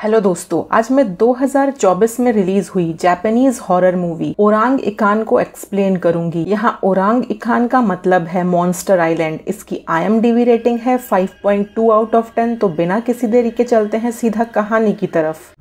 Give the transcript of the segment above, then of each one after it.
Hello दोस्तों, आज मैं 2024 में रिलीज हुई Japanese horror movie Orang Icahn को एक्सप्लेन करूंगी। यहाँ ओरांग इकान का मतलब है मॉन्स्टर आइलैंड। इसकी IMDb रेटिंग है 5.2 आउट ऑफ 10। तो बिना किसी देरी के चलते हैं सीधा कहानी की तरफ।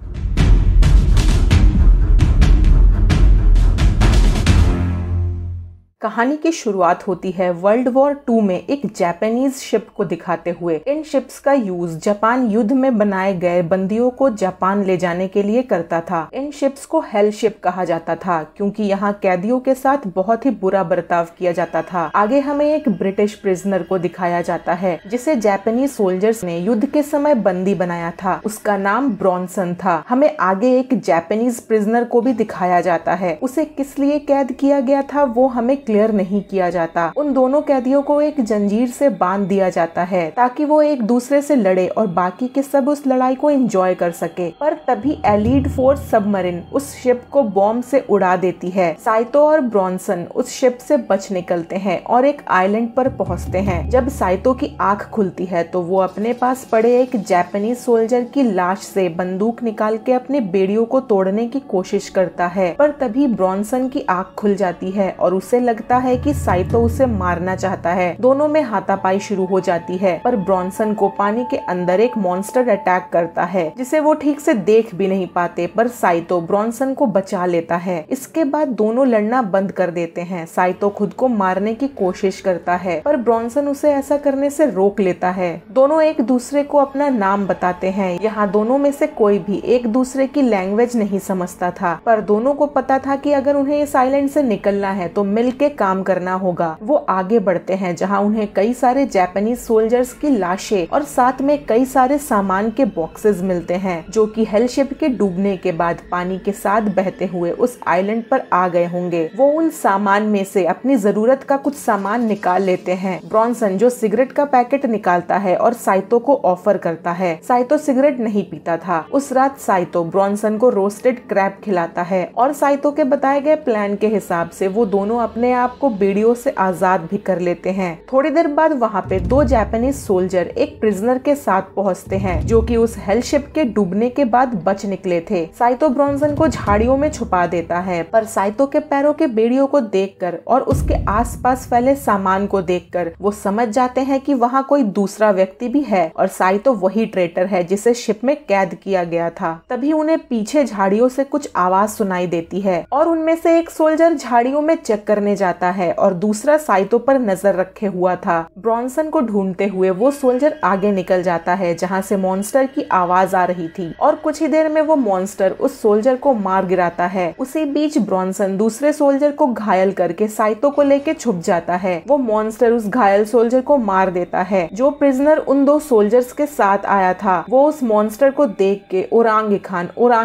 कहानी की शुरुआत होती है वर्ल्ड वॉर 2 में एक जापानीज शिप को दिखाते हुए। इन शिप्स का यूज जापान युद्ध में बनाए गए बंदियों को जापान ले जाने के लिए करता था। इन शिप्स को हेल शिप कहा जाता था क्योंकि यहाँ कैदियों के साथ बहुत ही बुरा बर्ताव किया जाता था। आगे हमें एक ब्रिटिश प्रिजनर को दिखाया जाता है जिसे जापानीज सोल्जर्स ने युद्ध के समय बंदी बनाया था। उसका नाम ब्रॉन्सन था। हमें आगे एक जापानीज प्रिजनर को भी दिखाया जाता है। उसे किस लिए कैद किया गया था वो हमें क्लियर नहीं किया जाता। उन दोनों कैदियों को एक जंजीर से बांध दिया जाता है ताकि वो एक दूसरे से लड़े और बाकी के सब उस लड़ाई को एंजॉय कर सके। पर तभी एलीड फोर्स सबमरीन उस शिप को बॉम्ब से उड़ा देती है। साइतो और ब्रॉन्सन उस शिप से बच निकलते हैं और एक आइलैंड पर पहुंचते हैं। जब साइतो की आंख खुलती है तो वो अपने पास पड़े एक जापानीज सोल्जर की लाश से बंदूक निकाल के अपने बेड़ियों को तोड़ने की कोशिश करता है। पर तभी ब्रॉन्सन की आंख खुल जाती है और उसे लगता है कि साइतो उसे मारना चाहता है। दोनों में हाथापाई शुरू हो जाती है पर ब्रॉन्सन को पानी के अंदर एक मॉन्स्टर अटैक करता है जिसे वो ठीक से देख भी नहीं पाते। पर साइतो ब्रॉन्सन को बचा लेता है। इसके बाद दोनों लड़ना बंद कर देते हैं। साइतो खुद को मारने की कोशिश करता है पर ब्रॉन्सन उसे ऐसा करने से रोक लेता है। दोनों एक दूसरे को अपना नाम बताते हैं। यहाँ दोनों में से कोई भी एक दूसरे की लैंग्वेज नहीं समझता था पर दोनों को पता था कि अगर उन्हें इस आइलैंड से निकलना है तो मिलके काम करना होगा। वो आगे बढ़ते हैं जहां उन्हें कई सारे जापानीज सोल्जर्स की लाशें और साथ में कई सारे सामान के बॉक्सेस मिलते हैं जो कि हेल शिप के डूबने के बाद पानी के साथ बहते हुए उस आइलैंड पर आ गए होंगे। वो उन सामान में से अपनी जरूरत का कुछ सामान निकाल लेते हैं। ब्रॉन्सन जो सिगरेट का पैकेट निकालता है और साइतो को ऑफर करता है। साइतो सिगरेट नहीं पीता था। उस रात साइतो ब्रॉन्सन को रोस्टेड क्रैब खिलाता है और साइतो के बताए गए प्लान के हिसाब से वो दोनों अपने आप को बेड़ियों से आजाद भी कर लेते हैं। थोड़ी देर बाद वहाँ पे दो जापानीज सोल्जर एक प्रिजनर के साथ पहुँचते हैं जो कि उस हेल शिप के डूबने के बाद बच निकले थे। साइतो ब्रॉन्सन को झाड़ियों में छुपा देता है पर साइतो के पैरों के बेड़ियों को देखकर और उसके आसपास फैले सामान को देखकर वो समझ जाते हैं कि वहाँ कोई दूसरा व्यक्ति भी है और साइतो वही ट्रेटर है जिसे शिप में कैद किया गया था। तभी उन्हें पीछे झाड़ियों से कुछ आवाज सुनाई देती है और उनमें से एक सोल्जर झाड़ियों में चेक करने जाता है और दूसरा साइतो पर नजर रखे हुआ था। ब्रॉन्सन को ढूंढते हुए वो सोल्जर आगे निकल जाता है जहां से मॉन्स्टर की आवाज आ रही थी और कुछ ही देर में वो मॉन्स्टर उस सोल्जर को मार गिराता है। उसी बीच ब्रॉन्सन दूसरे सोल्जर को घायल करके साइतो को लेके छुप जाता है। वो मॉन्स्टर उस घायल सोल्जर को मार देता है। जो प्रिजनर उन दो सोल्जर्स के साथ आया था वो उस मॉन्स्टर को देख के ओरांग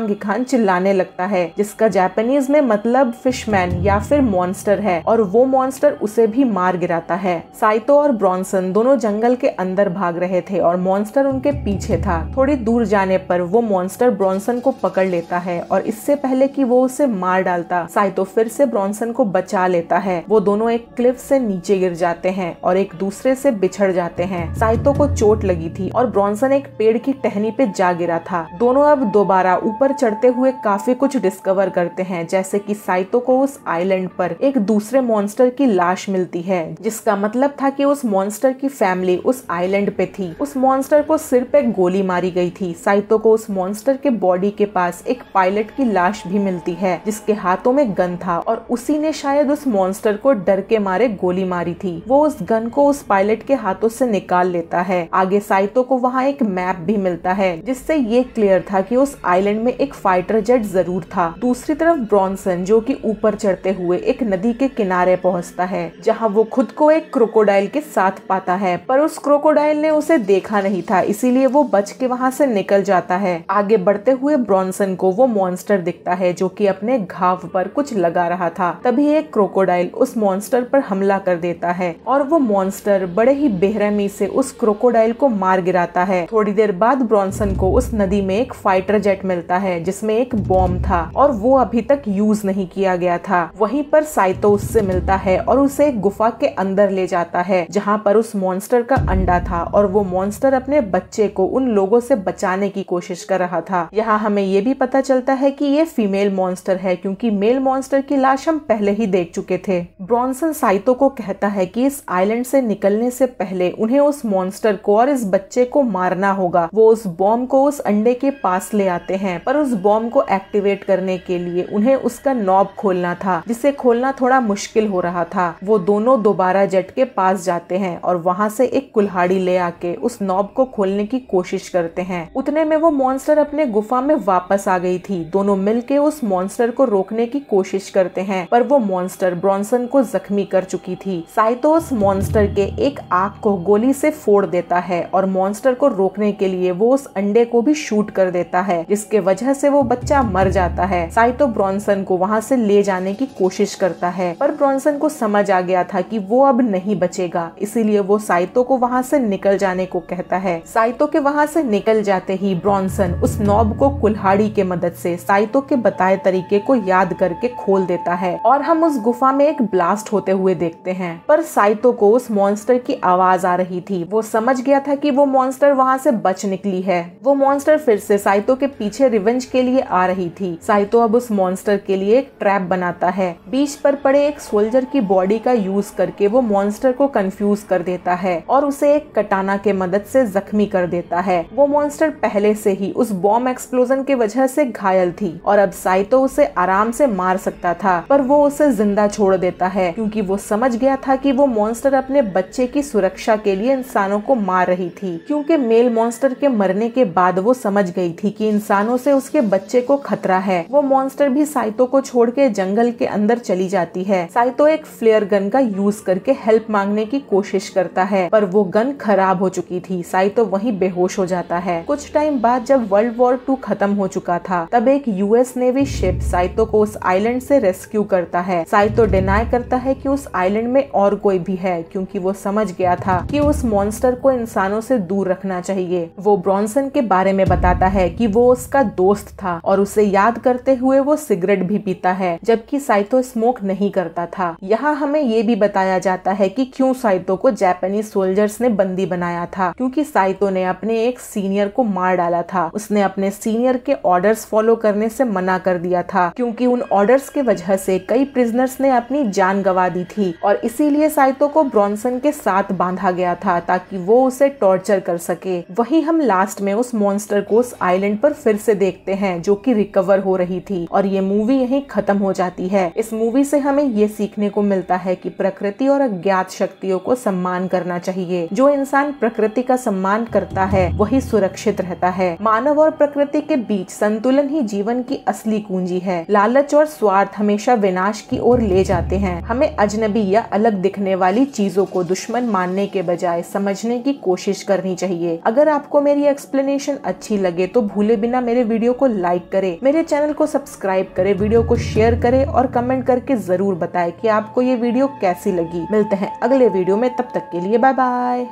इखान चिल्लाने लगता है जिसका जापानीज में मतलब फिशमैन या फिर मॉन्स्टर है और वो मॉन्स्टर उसे भी मार गिराता है। साइतो और ब्रॉन्सन दोनों जंगल के अंदर भाग रहे थे और मॉन्स्टर उनके पीछे था। थोड़ी दूर जाने पर वो मॉन्स्टर ब्रॉन्सन को पकड़ लेता है और इससे पहले कि वो उसे मार डालता साइतो फिर से ब्रॉन्सन को बचा लेता है। वो दोनों एक क्लिफ से नीचे गिर जाते हैं और एक दूसरे से बिछड़ जाते हैं। साइतो को चोट लगी थी और ब्रॉन्सन एक पेड़ की टहनी पे जा गिरा था। दोनों अब दोबारा ऊपर चढ़ते हुए काफी कुछ डिस्कवर करते हैं जैसे कि साइतो को उस आइलैंड पर एक दूसरे मॉन्स्टर की लाश मिलती है जिसका मतलब था कि उस मॉन्स्टर की फैमिली उस आइलैंड पे थी। उस मॉन्स्टर को सिर पे गोली मारी गई थी। साइतो को उस मॉन्स्टर के बॉडी के पास एक पायलट की लाश भी मिलती है जिसके हाथों में गन था और उसी ने शायद उस मॉन्स्टर को डर के मारे गोली मारी थी। वो उस गन को उस पायलट के हाथों से निकाल लेता है। आगे साइतो को वहाँ एक मैप भी मिलता है जिससे ये क्लियर था कि उस आइलैंड में एक फाइटर जेट जरूर था। दूसरी तरफ ब्रॉन्सन जो कि ऊपर चढ़ते हुए एक नदी के किनारे पहुंचता है जहां वो खुद को एक क्रोकोडाइल के साथ पाता है पर उस क्रोकोडाइल ने उसे देखा नहीं था इसीलिए वो बच के वहां से निकल जाता है। आगे बढ़ते हुए ब्रॉन्सन को वो मॉन्स्टर दिखता है जो कि अपने घाव पर कुछ लगा रहा था। तभी एक क्रोकोडाइल उस मॉन्स्टर पर हमला कर देता है और वो मॉन्स्टर बड़े ही बेरहमी से उस क्रोकोडाइल को मार गिराता है। थोड़ी देर बाद ब्रॉन्सन को उस नदी में एक फाइटर जेट मिलता है जिसमें एक बॉम्ब था और वो अभी तक यूज नहीं किया गया था। वहीं पर साइतो उससे उससे मिलता है और उसे एक गुफा के अंदर ले जाता है जहाँ पर उस मॉन्स्टर का अंडा था और वो मॉन्स्टर अपने बच्चे को उन लोगों से बचाने की कोशिश कर रहा था। यहाँ हमें ये भी पता चलता है कि ये फीमेल मॉन्स्टर है क्योंकि मेल मॉन्स्टर की लाश हम पहले ही देख चुके थे। ब्रॉन्सन साइतो को कहता है कि इस आइलैंड से निकलने से पहले उन्हें उस मॉन्स्टर को और इस बच्चे को मारना होगा। वो उस बॉम्ब को उस अंडे के पास ले आते हैं, पर उस बॉम्ब को एक्टिवेट करने के लिए उन्हें उसका नॉब खोलना था, जिसे खोलना थोड़ा मुश्किल हो रहा था। वो दोनों दोबारा जेट के पास जाते हैं और वहाँ से एक कुल्हाड़ी ले आके उस नॉब को खोलने की कोशिश करते हैं। उतने में वो मॉन्स्टर अपने गुफा में वापस आ गई थी। दोनों मिलके उस मॉन्स्टर को रोकने की कोशिश करते हैं, पर वो मॉन्स्टर ब्रॉन्सन को जख्मी कर चुकी थी। साइतो उस मॉन्स्टर के एक आंख को गोली से फोड़ देता है और मॉन्स्टर को रोकने के लिए वो उस अंडे को भी शूट कर देता है, जिसके वजह से वो बच्चा मर जाता है। साइतो ब्रॉन्सन को वहाँ से ले जाने की कोशिश करता है, पर ब्रॉन्सन को समझ आ गया था कि वो अब नहीं बचेगा, इसीलिए वो साइतो को वहाँ से निकल जाने को कहता है। साइतो के वहाँ से निकल जाते ही ब्रॉन्सन उस नॉब को कुल्हाड़ी के मदद से साइतो के बताए तरीके को याद करके खोल देता है और हम उस गुफा में एक ब्लास्ट होते हुए देखते हैं। पर साइतो को उस मॉन्स्टर की आवाज आ रही थी। वो समझ गया था कि वो मॉन्स्टर वहाँ से बच निकली है। वो मॉन्स्टर फिर से साइतो के पीछे रिवेंज के लिए आ रही थी। साइतो अब उस मॉन्स्टर के लिए एक ट्रैप बनाता है। बीच पर पड़े एक सोल्जर की बॉडी का यूज करके वो मॉन्स्टर को कंफ्यूज कर देता है और उसे एक कटाना के मदद से जख्मी कर देता है। वो मॉन्स्टर पहले से ही उस बॉम्ब एक्सप्लोजन की वजह से घायल थी और अब साइतो उसे आराम से मार सकता था, पर वो उसे जिंदा छोड़ देता है क्योंकि वो समझ गया था कि वो मॉन्स्टर अपने बच्चे की सुरक्षा के लिए इंसानों को मार रही थी। क्योंकि मेल मॉन्स्टर के मरने के बाद वो समझ गई थी कि इंसानों से उसके बच्चे को खतरा है। वो मॉन्स्टर भी साइतो को छोड़ के जंगल के अंदर चली जाती है। साइतो एक फ्लेयर गन का यूज करके हेल्प मांगने की कोशिश करता है, पर वो गन खराब हो चुकी थी। साइतो वहीं बेहोश हो जाता है। कुछ टाइम बाद जब वर्ल्ड वॉर 2 खत्म हो चुका था, तब एक यूएस नेवी शिप साइतो को उस आइलैंड से रेस्क्यू करता है। साइतो डिनाई करता है कि उस आइलैंड में और कोई भी है, क्योंकि वो समझ गया था कि उस मॉन्स्टर को इंसानों से दूर रखना चाहिए। वो ब्रॉन्सन के बारे में बताता है कि वो उसका दोस्त था और उसे याद करते हुए वो सिगरेट भी पीता है, जबकि साइतो स्मोक नहीं करता था। यहाँ हमें ये भी बताया जाता है कि क्यों साइतो को जापानीज सोल्जर्स ने बंदी बनाया था, क्योंकि साइतो ने अपने एक सीनियर को मार डाला था। उसने अपने सीनियर के ऑर्डर्स फॉलो करने से मना कर दिया था, क्योंकि उन ऑर्डर्स के वजह से कई प्रिजनर्स ने अपनी जान गंवा दी थी और इसीलिए साइतो को ब्रॉन्सन के साथ बांधा गया था ताकि वो उसे टॉर्चर कर सके। वहीं हम लास्ट में उस मॉन्स्टर को उस आइलैंड पर फिर से देखते हैं जो कि रिकवर हो रही थी और ये मूवी यहीं खत्म हो जाती है। इस मूवी से हमें ये सीखने को मिलता है कि प्रकृति और अज्ञात शक्तियों को सम्मान करना चाहिए। जो इंसान प्रकृति का सम्मान करता है वही सुरक्षित रहता है। मानव और प्रकृति के बीच संतुलन ही जीवन की असली कुंजी है। लालच और स्वार्थ हमेशा विनाश की ओर ले जाते हैं। हमें अजनबी या अलग दिखने वाली चीजों को दुश्मन मानने के बजाय समझने की कोशिश करनी चाहिए। अगर आपको मेरी एक्सप्लेनेशन अच्छी लगे तो भूले बिना मेरे वीडियो को लाइक करें, मेरे चैनल को सब्सक्राइब करें, वीडियो को शेयर करें और कमेंट करके जरूर बताएं कि आपको ये वीडियो कैसी लगी। मिलते हैं अगले वीडियो में, तब तक के लिए बाय बाय।